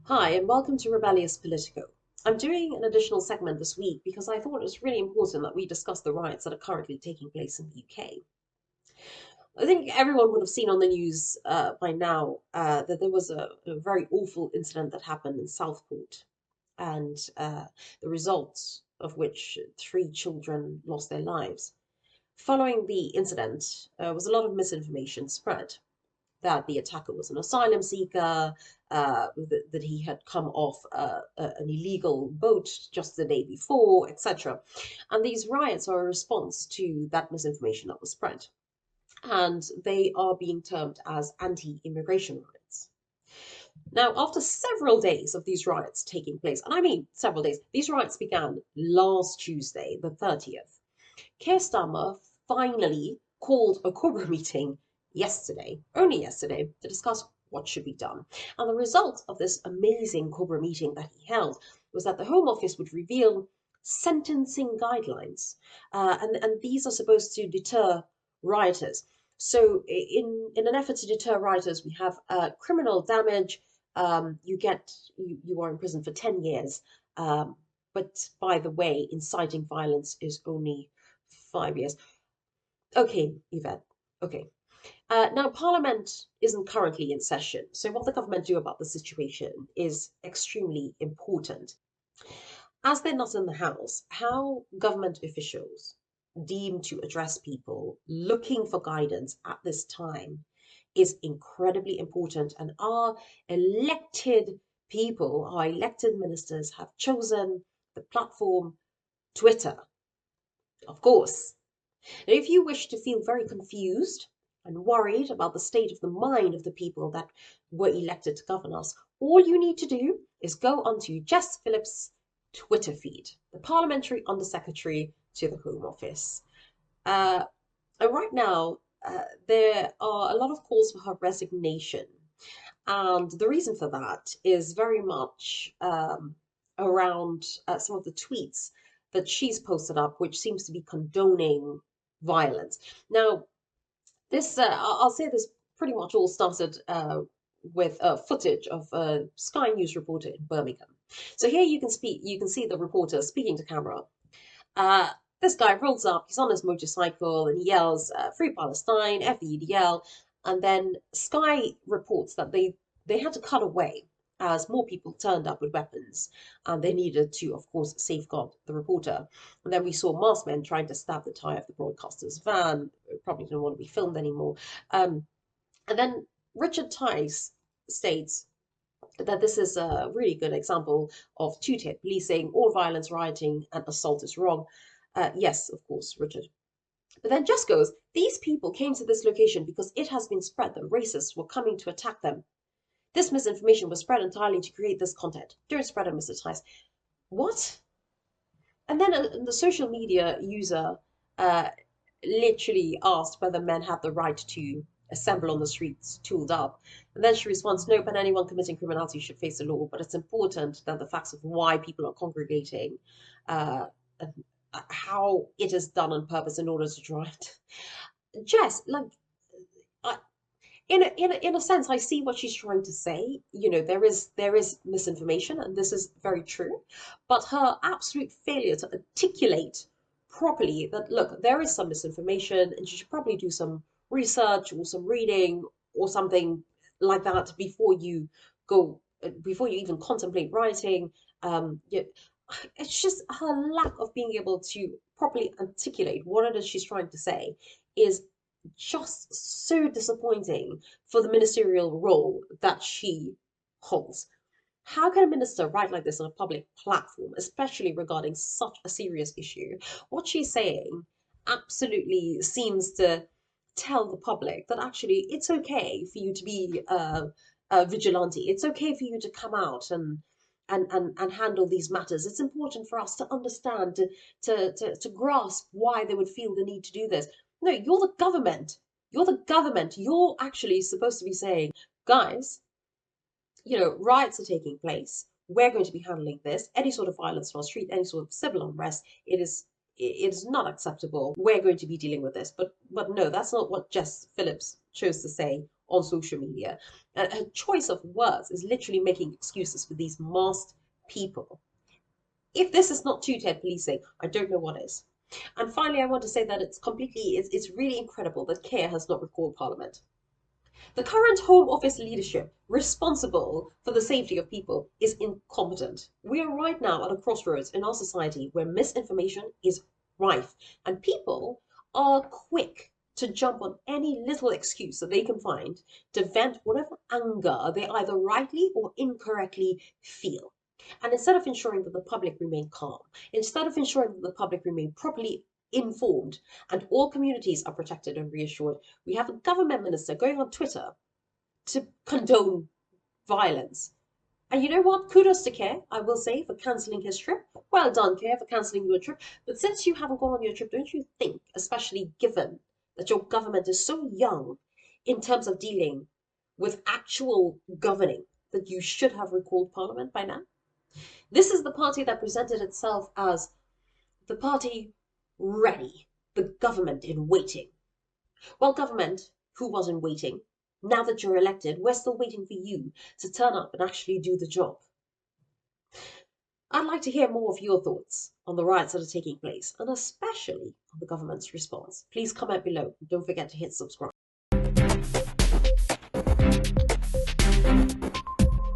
Hi, and welcome to Rebellious Politico. I'm doing an additional segment this week because I thought it was really important that we discuss the riots that are currently taking place in the UK. I think everyone would have seen on the news by now that there was a very awful incident that happened in Southport, and the results of which three children lost their lives. Following the incident, was a lot of misinformation spread that the attacker was an asylum seeker, that he had come off an illegal boat just the day before, etc. And these riots are a response to that misinformation that was spread. And they are being termed as anti immigration riots. Now, after several days of these riots taking place, and I mean several days, these riots began last Tuesday, the 30th. Keir Starmer finally called a Cobra meeting yesterday, only yesterday, to discuss what should be done. And the result of this amazing Cobra meeting that he held was that the Home Office would reveal sentencing guidelines. And these are supposed to deter rioters. So, in an effort to deter rioters, we have criminal damage. You are in prison for 10 years. But by the way, inciting violence is only 5 years. Okay, Yvette. Okay. Now, Parliament isn't currently in session, so what the government do about the situation is extremely important. As they're not in the House, how government officials deem to address people looking for guidance at this time is incredibly important, and our elected people, our elected ministers, have chosen the platform Twitter, of course. Now, if you wish to feel very confused and worried about the state of the mind of the people that were elected to govern us, all you need to do is go onto Jess Phillips' Twitter feed, the Parliamentary Undersecretary to the Home Office. Uh, and right now, there are a lot of calls for her resignation. And the reason for that is very much around some of the tweets that she's posted up, which seems to be condoning violence. Now, I'll say this pretty much all started with footage of a Sky News reporter in Birmingham. So here you can see the reporter speaking to camera. Uh, this guy rolls up, he's on his motorcycle, and he yells, "Free Palestine, F the EDL." And then Sky reports that they had to cut away as more people turned up with weapons, and they needed to, of course, safeguard the reporter. And then we saw masked men trying to stab the tire of the broadcaster's van. Probably didn't want to be filmed anymore. And then Richard Tice states that this is a really good example of two-tier policing. All violence, rioting, and assault is wrong. Yes, of course, Richard. But then just goes, these people came to this location because it has been spread that racists were coming to attack them. This misinformation was spread entirely to create this content. Don't spread it, Mr. Tice. What? And then the social media user uh, literally asked whether men had the right to assemble on the streets tooled up. And then she responds, "Nope, and anyone committing criminality should face the law, but it's important that the facts of why people are congregating, and how it is done on purpose in order to drive." Jess, like, I, in a sense, I see what she's trying to say. You know, there is misinformation, and this is very true. But her absolute failure to articulate properly that, look, there is some misinformation, and you should probably do some research or some reading or something like that before you even contemplate writing. Yeah, it's just her lack of being able to properly articulate what it is she's trying to say is just so disappointing for the ministerial role that she holds. How can a minister write like this on a public platform, especially regarding such a serious issue? What she's saying absolutely seems to tell the public that actually it's okay for you to be a vigilante. It's okay for you to come out and handle these matters. It's important for us to understand, to grasp why they would feel the need to do this. No, you're the government. You're the government. You're actually supposed to be saying, guys, riots are taking place. We're going to be handling this. Any sort of violence on our street, any sort of civil unrest, it is not acceptable. We're going to be dealing with this. But no, that's not what Jess Phillips chose to say on social media. And her choice of words is literally making excuses for these masked people. If this is not two-tiered policing, I don't know what is. And finally, I want to say that it's really incredible that Keir has not recalled Parliament. The current Home Office leadership, responsible for the safety of people, is incompetent. We are right now at a crossroads in our society where misinformation is rife, and people are quick to jump on any little excuse that they can find to vent whatever anger they either rightly or incorrectly feel. And instead of ensuring that the public remain calm, instead of ensuring that the public remain properly informed and all communities are protected and reassured, we have a government minister going on Twitter to condone violence. And you know what? Kudos to Keir, I will say, for cancelling his trip. Well done, Keir, for cancelling your trip. But since you haven't gone on your trip, don't you think, especially given that your government is so young in terms of dealing with actual governing, that you should have recalled Parliament by now? This is the party that presented itself as the party ready, the government in waiting. Well, government, who was in waiting, now that you're elected, we're still waiting for you to turn up and actually do the job. I'd like to hear more of your thoughts on the riots that are taking place, and especially on the government's response. Please comment below. Don't forget to hit subscribe.